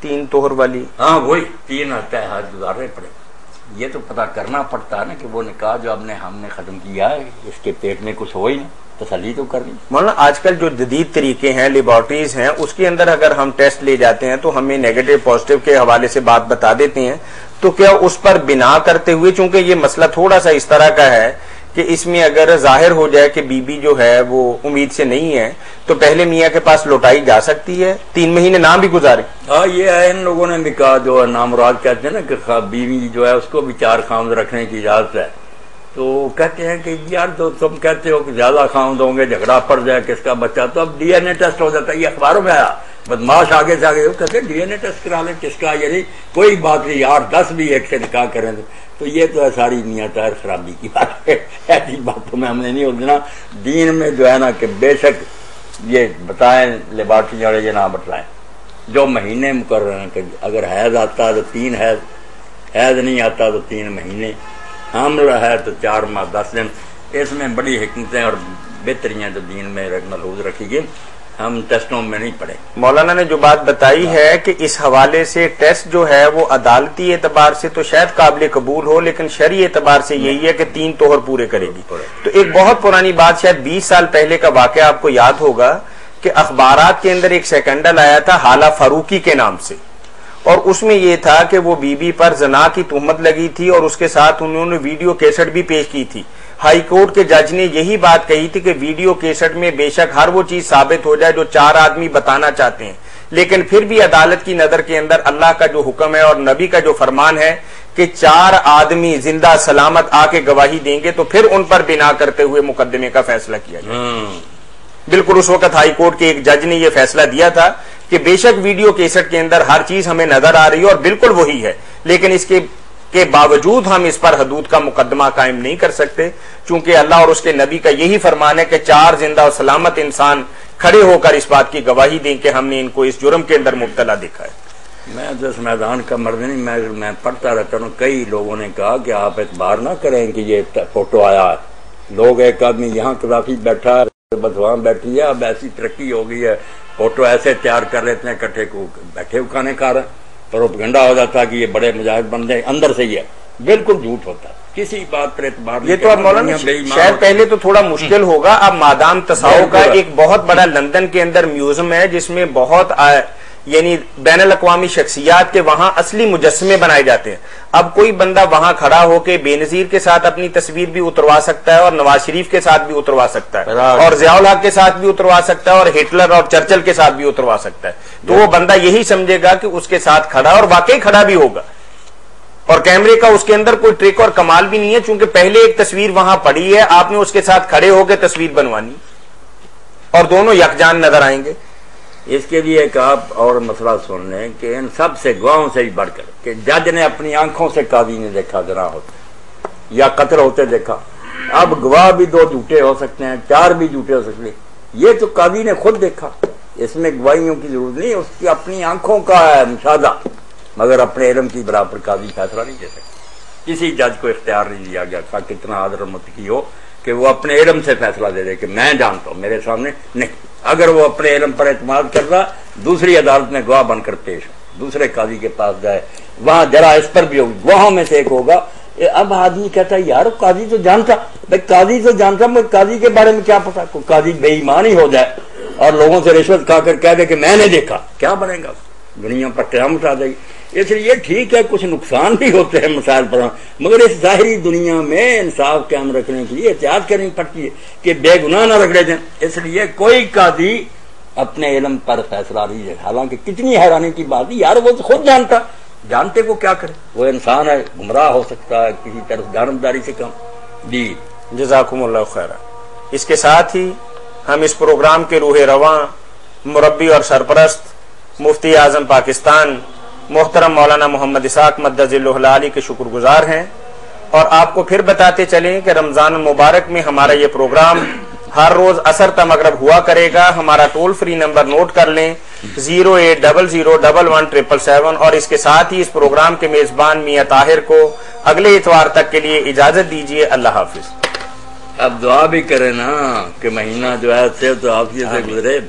3 तोहर वाली? हाँ वही 3 हज गुजारने पड़े। ये तो पता करना पड़ता है ना कि वो निकाह जो हमने खत्म किया है इसके पेट में कुछ हो ही ना, तसल्ली तो करनी। मौलाना आजकल जो जदीद तरीके हैं, लेबॉर्टरीज हैं, उसके अंदर अगर हम टेस्ट ले जाते हैं तो हमें नेगेटिव पॉजिटिव के हवाले से बात बता देते हैं, तो क्या उस पर बिना करते हुए, चूंकि ये मसला थोड़ा सा इस तरह का है कि इसमें अगर जाहिर हो जाए कि बीबी जो है वो उम्मीद से नहीं है, तो पहले मियाँ के पास लौटाई जा सकती है, 3 महीने ना भी गुजारे? हाँ ये है, इन लोगों ने भी कहा, जो नामुराद कहते हैं ना कि बीवी जो है उसको भी 4 खामद रखने की इजाजत है। तो कहते हैं कि यार तो तुम कहते हो कि ज्यादा खामद होंगे, झगड़ा पड़ जाए किसका बच्चा, तो अब DNA टेस्ट हो जाता है। ये अखबारों में आया, बदमाश आगे से आगे कहते DNA टेस्ट करा लें, किसका, ये नहीं कोई बात नहीं, 8-10 भी एक से निकाह करें। तो ये तो है सारी मियाँ तार खराबी की बात है, ऐसी बातों में हमने नहीं होना। दीन में जो है ना कि बेशक ये बताएं लेबॉर्टरी वाले, ये ना बतलाएं जो महीने मुकर्रर हैं कि अगर हैज आता है तो 3 हैज नहीं आता तो 3 महीने, हामल है तो 4 माह 10 दिन। इसमें बड़ी हिकमतें और बेहतरियां जो दीन में मलहूज रखी गई, हम टेस्टों में नहीं पड़े। मौलाना ने जो बात बताई है कि इस हवाले से टेस्ट जो है वो अदालती एतबार से तो शायद काबिल कबूल हो, लेकिन शरई एतबार से यही है कि 3 तोहर पूरे करेगी। तो एक बहुत पुरानी बात, शायद 20 साल पहले का वाकया आपको याद होगा कि अखबारात के अंदर एक सेकेंडल आया था हाला फारूकी के नाम से, और उसमें यह था कि वो बीबी पर जना की तुहमत लगी थी और उसके साथ उन्होंने वीडियो कैसेट भी पेश की थी। हाई कोर्ट के जज ने यही बात कही थी कि वीडियो कैसेट में बेशक हर वो चीज साबित हो जाए जो 4 आदमी बताना चाहते हैं, लेकिन फिर भी अदालत की नजर के अंदर अल्लाह का जो हुक्म है और नबी का जो फरमान है कि 4 आदमी जिंदा सलामत आके गवाही देंगे, तो फिर उन पर बिना करते हुए मुकदमे का फैसला किया गया। बिल्कुल उस वक्त हाई कोर्ट के एक जज ने यह फैसला दिया था कि बेशक वीडियो कैसेट के अंदर हर चीज हमें नजर आ रही है और बिल्कुल वही है, लेकिन इसके बावजूद हम इस पर हदूद का मुकदमा कायम नहीं कर सकते, चूंकि अल्लाह और उसके नबी का यही फरमान है कि 4 जिंदा और सलामत इंसान खड़े होकर इस बात की गवाही दें कि हमने इनको इस जुर्म के अंदर मुब्तला देखा है। मैं तो इस मैदान का मर्द नहीं, मैं पढ़ता रहता हूँ। कई लोगों ने कहा कि आप इतबार ना करें कि ये फोटो आया है, लोग एक आदमी यहाँ कदाफी बैठा है, बदवान बैठी है, अब ऐसी तरक्की हो गई है, फोटो ऐसे तैयार कर लेते हैं इकट्ठे को बैठे हुए खाने खा रहे, प्रोपगंडा हो जाता है कि ये बड़े मुजाहिद बंदे, अंदर से ही है, बिल्कुल झूठ होता है, किसी बात पर एतबार नहीं। ये तो अब मौलाना शायद पहले तो थोड़ा मुश्किल होगा, अब मादाम तसाओ का एक बहुत बड़ा लंदन के अंदर म्यूजियम है जिसमें बहुत यानी बैनुल अक़वामी शख्सियात के वहां असली मुजस्समे बनाए जाते हैं। अब कोई बंदा वहां खड़ा होकर बेनजीर के साथ अपनी तस्वीर भी उतरवा सकता है और नवाज शरीफ के साथ भी उतरवा सकता है और ज़ियाउल हक के साथ भी उतरवा सकता है और हिटलर और चर्चिल के साथ भी उतरवा सकता है। तो वो बंदा यही समझेगा कि उसके साथ खड़ा, और वाकई खड़ा भी होगा, और कैमरे का उसके अंदर कोई ट्रिक और कमाल भी नहीं है, चूंकि पहले एक तस्वीर वहां पड़ी है, आपने उसके साथ खड़े होकर तस्वीर बनवानी और दोनों यकजान नजर आएंगे। इसके लिए एक आप और मसला सुन लें कि इन सब से गवाहों से भी बढ़कर कि जज ने अपनी आंखों से काजी ने देखा जना होते या कत्ल होते देखा, अब गवाह भी 2 झूठे हो सकते हैं, 4 भी झूठे हो सकते हैं, ये तो काजी ने खुद देखा, इसमें गवाहियों की जरूरत नहीं, उसकी अपनी आंखों का है मुशाहदा, मगर अपने इल्म की बराबर काजी फैसला नहीं दे सकता। किसी जज को इख्तियार नहीं दिया गया था, कितना आदर मत की हो, कि वो अपने इल्म से फैसला दे दे कि मैं जानता हूं, मेरे सामने नहीं। अगर वो अपने इल्म पर एतमाद कर रहा, दूसरी अदालत में गवाह बनकर पेश हो, दूसरे काजी के पास जाए, वहां जरा इस पर भी होगी, गवाहों में से एक होगा। अब आदमी कहता है यार काजी तो जानता, भाई काजी तो जानता, मगर काजी के बारे में क्या पता, कोई काजी बेईमान ही हो जाए और लोगों से रिश्वत खाकर कह दे कि मैंने देखा, क्या बनेगा, दुनिया पर क़यामत आ जाएगी। इसलिए ठीक है कुछ नुकसान भी होते हैं मसाइल पर, मगर इस जाहिरी दुनिया में इंसाफ कायम रखने के लिए एहतियात करनी पड़ती है कि बेगुनाह ना रगड़े जाए। इसलिए कोई काजी अपने इल्म पर फैसला नहीं है। हालांकि कितनी हैरानी की बात है यार, वो तो खुद जानता, जानते को क्या करे, वो इंसान है, गुमराह हो सकता है किसी तरह जानबदारी से कम। जी जज़ाकुमुल्लाह खैरा। इसके साथ ही हम इस प्रोग्राम के रूह रवां, मुरब्बी और सरपरस्त मुफ्ती आजम पाकिस्तान मोहतरम मौलाना मोहम्मद इसाक मद्दजिल्लुहुल आली के शुक्रगुजार हैं, और आपको फिर बताते चलें कि रमजान मुबारक में हमारा ये प्रोग्राम हर रोज असर ता मगरब हुआ करेगा। हमारा टोल फ्री नंबर नोट कर लें 08001117777, और इसके साथ ही इस प्रोग्राम के मेजबान मियां ताहिर को अगले इतवार तक के लिए इजाजत दीजिए। अल्लाह हाफिज। अब दुआ भी करें ना कि महीना जो है सेहत आफियत से गुजरे।